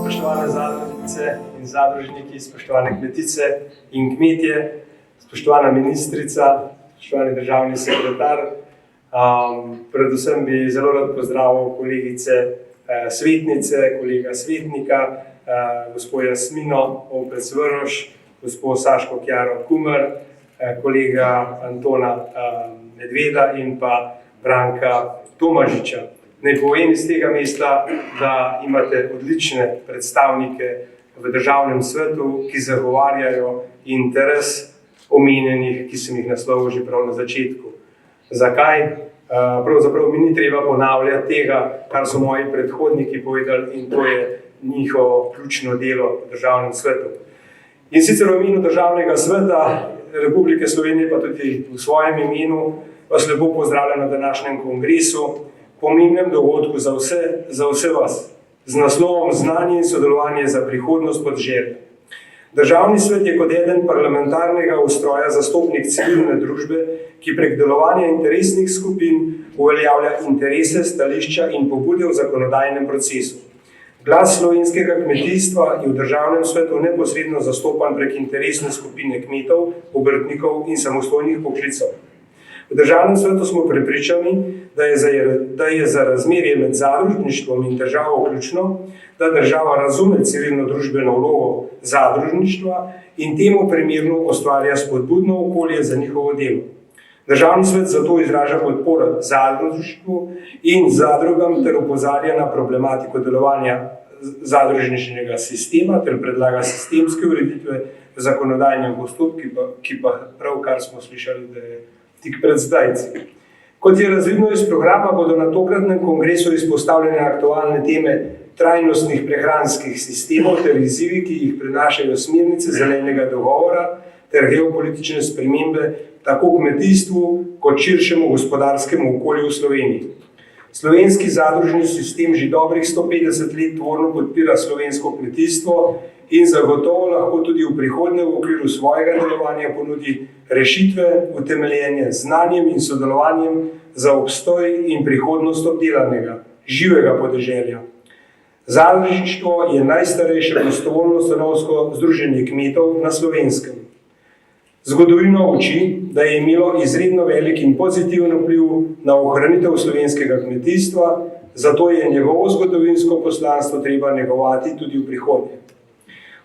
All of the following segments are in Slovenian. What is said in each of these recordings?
Spoštovane zadružnice in zadružniki, spoštovane kmetice in kmetje, spoštovana ministrica, spoštovani državni sekretar, predvsem bi zelo rad pozdravil kolegice svetnice, kolega svetnika, gospod Jasmino Opec Vrroš, gospod Saško Kjaro Kumer, kolega Antona Medveda in pa Branka Tomažiča. Naj povem iz tega mesta, da imate odlične predstavnike v državnem svetu, ki zagovarjajo interes omenjenih, ki sem jih naslovil že prav na začetku. Zakaj? Pravzaprav mi ni treba ponavljati tega, kar so moji predhodniki povedali, in to je njihovo ključno delo v državnem svetu. In sicer v imenu državnega sveta Republike Slovenije, pa tudi v svojem imenu, vas lepo pozdravljam na današnjem kongresu, pomembnem dogodku za vse vas, z naslovom Znanje in sodelovanje za prihodnost podeželja. Državni svet je kot eden parlamentarnega ustroja zastopnik civilne družbe, ki prek delovanja interesnih skupin uveljavlja interese, stališča in pobude v zakonodajnem procesu. Glas slovenskega kmetijstva je v državnem svetu neposredno zastopan prek interesne skupine kmetov, obrtnikov in samostojnih poklicev. V državnem svetu smo prepričani, da je za razmerje med zadružništvom in državo ključno, da država razume civilno-družbeno vlogo zadružništva in temu primerno ustvarja spodbudno okolje za njihovo delo. Državni svet zato izraža podporo zadružništvu in zadrugam ter opozarja na problematiko delovanja zadružniškega sistema ter predlaga sistemske ureditve v zakonodajnem postopku, ki pa pravkar smo slišali, da je tik pred zdajci. Kot je razvidno iz programa, bodo na tokratnem kongresu izpostavljene aktualne teme trajnostnih prehranskih sistemov ter izzivi, ki jih prinašajo smernice zelenega dogovora ter geopolitične spremembe tako kmetijstvu kot širšemu gospodarskemu okolju v Sloveniji. Slovenski zadružni sistem že dobrih 150 let tvorno podpira slovensko kmetijstvo in zagotovo lahko tudi v prihodnje v okviru svojega delovanja ponudi rešitve utemeljene z znanjem in sodelovanjem za obstoj in prihodnost obdelanega, živega podeželja. Zadružništvo je najstarejše prostovoljno stanovsko združenje kmetov na Slovenskem. Zgodovina uči, da je imelo izredno velik in pozitiven vpliv na ohranitev slovenskega kmetijstva, zato je njegovo zgodovinsko poslanstvo treba negovati tudi v prihodnje.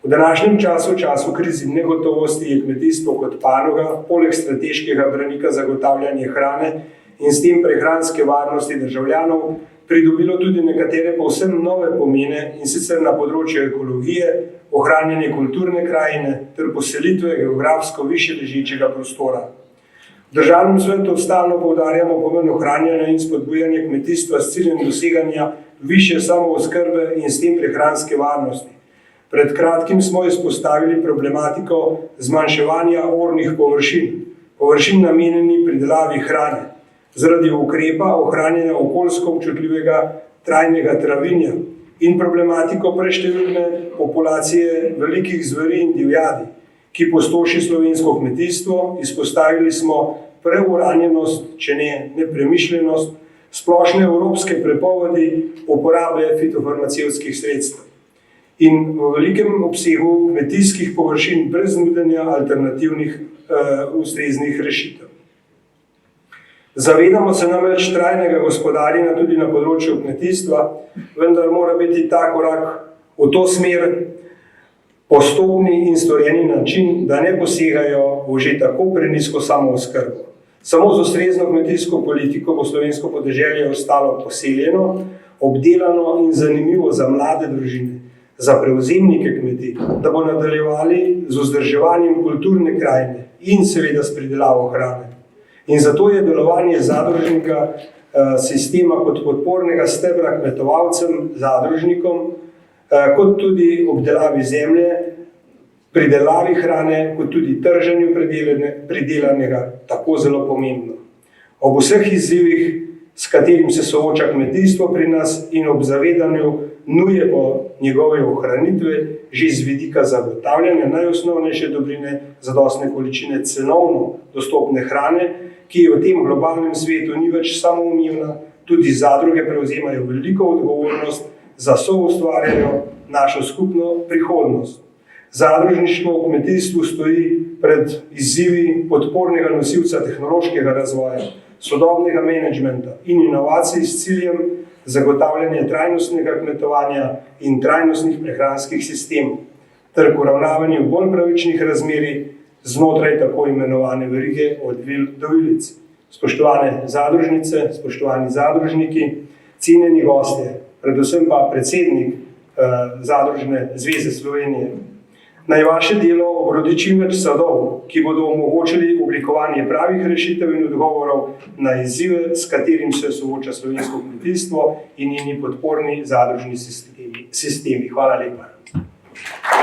V današnjem času krizi in negotovosti je kmetijstvo kot panoga, poleg strateškega branika zagotavljanja hrane in s tem prehranske varnosti državljanov, pridobilo tudi nekatere povsem nove pomene, in sicer na področju ekologije, ohranjanje kulturne krajine ter poselitve geografsko više ležečega prostora. V državnem svetu stalno poudarjamo pomen ohranjanja in spodbujanja kmetijstva s ciljem doseganja višje samooskrbe in s tem prehranske varnosti. Pred kratkim smo izpostavili problematiko zmanjševanja ornih površin namenjenih pridelavi hrane, zaradi ukrepa ohranjanja okoljsko občutljivega trajnega travinja in problematiko preštevilne populacije velikih zveri in divjadi, ki pustoši slovensko kmetijstvo. Izpostavili smo preuranjenost, če ne nepremišljenost, splošne evropske prepovedi uporabe fitofarmacevtskih sredstev in v velikem obsegu kmetijskih površin brez nudenja alternativnih ustreznih rešitev. Zavedamo se namreč trajnega gospodarjenja tudi na področju kmetijstva, vendar mora biti ta korak v to smer postopni in storjeni način, da ne posegajo v že tako prenizko samooskrbo. Samo z ustrezno kmetijsko politiko bo slovensko podeželje ostalo poseljeno, obdelano in zanimivo za mlade družine, za prevzemnike kmetij, da bo nadaljevali z vzdrževanjem kulturne krajine in seveda s pridelavo hrane. In zato je delovanje zadružnega sistema kot podpornega stebra kmetovalcem, zadružnikom, kot tudi obdelavi zemlje, pridelavi hrane, kot tudi trženju pridelanega tako zelo pomembno. Ob vseh izzivih, s katerim se sooča kmetijstvo pri nas, in ob zavedanju nuje po njegove ohranitve, že z vidika zagotavljanja najosnovnejše dobrine, zadostne količine cenovno dostopne hrane, ki v tem globalnem svetu ni več samoumevna, tudi zadruge prevzemajo veliko odgovornost za soustvarjanje našo skupno prihodnost. Zadružništvo v kmetijstvu stoji pred izzivi podpornega nosilca tehnološkega razvoja, sodobnega menedžmenta in inovacij s ciljem zagotavljanja trajnostnega kmetovanja in trajnostnih prehranskih sistemov ter k uravnavanju bolj pravičnih razmerij znotraj tako imenovane verige od vil do vilic. Spoštovane zadružnice, spoštovani zadružniki, cenjeni gostje, predvsem pa predsednik Zadružne zveze Slovenije. Naj vaše delo obrodi čim več sadov, ki bodo omogočili oblikovanje pravih rešitev in odgovorov na izzive, s katerim se sooča slovensko kmetijstvo in njeni podporni zadružni sistemi. Hvala lepa.